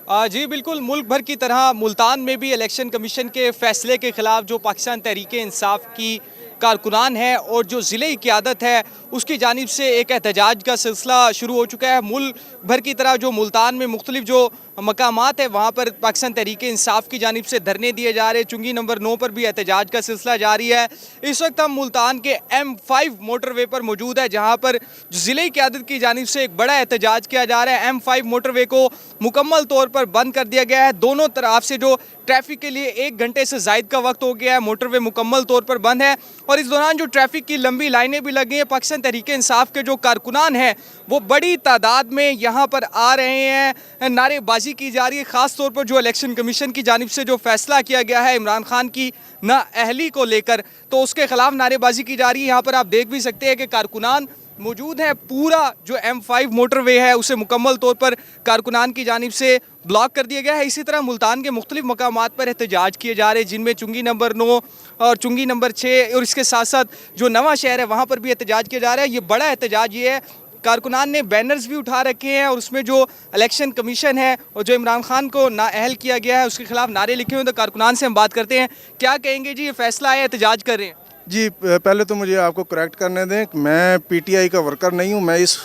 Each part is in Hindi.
जी बिल्कुल, मुल्क भर की तरह मुल्तान में भी इलेक्शन कमीशन के फैसले के खिलाफ जो पाकिस्तान तहरीक-ए-इंसाफ की कारकुनान है और जो ज़िले की क़यादत है उसकी जानिब से एक एहतजाज का सिलसिला शुरू हो चुका है। मुल्क भर की तरह जो मुल्तान में मुख्तलिफ जो मकामात है वहाँ पर पाकिस्तान तहरीक-ए-इंसाफ की जानिब से धरने दिए जा रहे हैं। चुंगी नंबर 9 पर भी एहतजाज का सिलसिला जारी है। इस वक्त हम मुल्तान के M5 मोटरवे पर मौजूद है, जहाँ पर ज़िले की क़यादत की जानिब से एक बड़ा एहतजाज किया जा रहा है। M5 मोटरवे को मुकम्मल तौर पर बंद कर दिया गया है। दोनों तरफ से जो ट्रैफिक के लिए 1 घंटे से ज़ायद का वक्त हो गया है, मोटरवे मुकम्मल तौर पर बंद है और इस दौरान जो ट्रैफिक की लंबी लाइनें भी लगी हैं। पाकिस्तान तहरीक-ए-इंसाफ के जो कारकुनान हैं वो बड़ी तादाद में यहाँ पर आ रहे हैं, नारेबाजी की जा रही है। ख़ास तौर पर जो इलेक्शन कमीशन की जानिब से जो फैसला किया गया है इमरान खान की नाअहली को लेकर, तो उसके खिलाफ नारेबाजी की जा रही है। यहाँ पर आप देख भी सकते हैं कि कारकुनान मौजूद है। पूरा जो M5 मोटरवे है उसे मुकम्मल तौर पर कारकुनान की जानिब से ब्लॉक कर दिया गया है। इसी तरह मुल्तान के मुख्तलिफ मकामात पर एहतजाज किए जा रहे हैं, जिनमें चुंगी नंबर 9 और चुंगी नंबर 6 और इसके साथ साथ जो नवा शहर है वहाँ पर भी एहतजाज किया जा रहा है। ये बड़ा एहतजाज ये है, कारकुनान ने बैनर्स भी उठा रखे हैं और उसमें जो इलेक्शन कमीशन है और जो इमरान खान को नाअहल किया गया है उसके खिलाफ नारे लिखे हुए हैं। तो कारकुनान से हम बात करते हैं, क्या कहेंगे जी, ये फैसला है, एहतजाज कर रहे हैं? जी, पहले तो मुझे आपको करेक्ट करने दें, मैं पीटीआई का वर्कर नहीं हूँ। मैं इस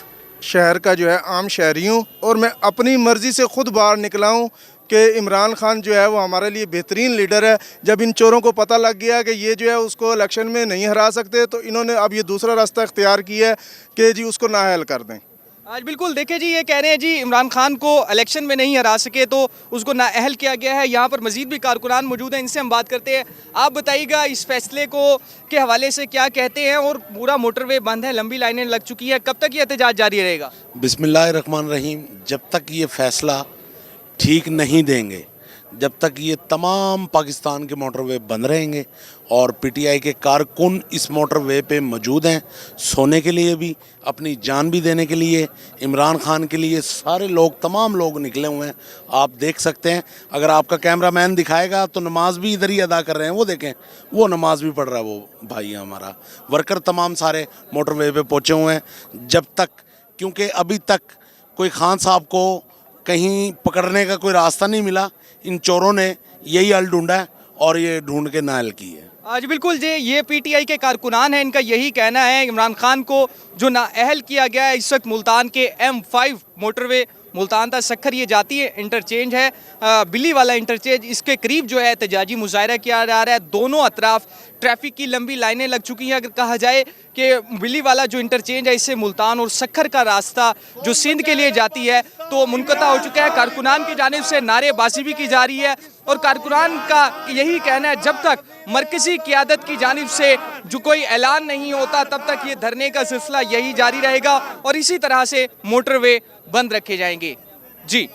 शहर का जो है आम शहरी हूँ और मैं अपनी मर्ज़ी से ख़ुद बाहर निकला हूँ कि इमरान खान जो है वो हमारे लिए बेहतरीन लीडर है। जब इन चोरों को पता लग गया कि ये जो है उसको इलेक्शन में नहीं हरा सकते, तो इन्होंने अब ये दूसरा रास्ता इख्तियार किया है कि जी उसको नाअहल कर दें। आज बिल्कुल देखिए जी, ये कह रहे हैं जी इमरान खान को इलेक्शन में नहीं हरा सके तो उसको नाअहल किया गया है। यहाँ पर मजीद भी कारकुनान मौजूद हैं, इनसे हम बात करते हैं। आप बताइएगा इस फैसले को के हवाले से क्या कहते हैं, और पूरा मोटरवे बंद है, लंबी लाइनें लग चुकी है, कब तक ये एहतजाज जारी रहेगा? बिस्मिल्लाहिर्रहमानिर्रहीम। जब तक ये फैसला ठीक नहीं देंगे, जब तक ये तमाम पाकिस्तान के मोटरवे बंद रहेंगे और पीटीआई के कारकुन इस मोटरवे पे मौजूद हैं, सोने के लिए भी, अपनी जान भी देने के लिए, इमरान खान के लिए सारे लोग, तमाम लोग निकले हुए हैं। आप देख सकते हैं, अगर आपका कैमरामैन दिखाएगा तो नमाज भी इधर ही अदा कर रहे हैं, वो देखें, वो नमाज भी पढ़ रहा है, वो भाई हमारा वर्कर तमाम सारे मोटरवे पे पहुँचे हुए हैं। जब तक, क्योंकि अभी तक कोई खान साहब को कहीं पकड़ने का कोई रास्ता नहीं मिला, इन चोरों ने यही हल ढूंढा है और ये ढूंढ के नाअहल की है। आज बिल्कुल जी, ये पीटीआई के कारकुनान हैं, इनका यही कहना है इमरान खान को जो नाअहल किया गया है। इस वक्त मुल्तान के M5 मोटरवे मुल्तान तक सक्खर ये जाती है इंटरचेंज है, बिल्ली वाला इंटरचेंज, इसके करीब जो है एहतजाजी मुजाहरा किया जा रहा है। दोनों अतराफ ट्रैफिक की लंबी लाइनें लग चुकी हैं। अगर कहा जाए कि बिल्ली वाला जो इंटरचेंज है इससे मुल्तान और सक्खर का रास्ता जो सिंध के लिए जाती है तो मुनक़ता हो चुका है। कारकुनान की जानिब से नारेबाजी भी की जा रही है और कारकुनान का यही कहना है जब तक मरकज़ी क़यादत की जानिब से जो कोई ऐलान नहीं होता तब तक ये धरने का सिलसिला यही जारी रहेगा और इसी तरह से मोटरवे बंद रखे जाएंगे। जी।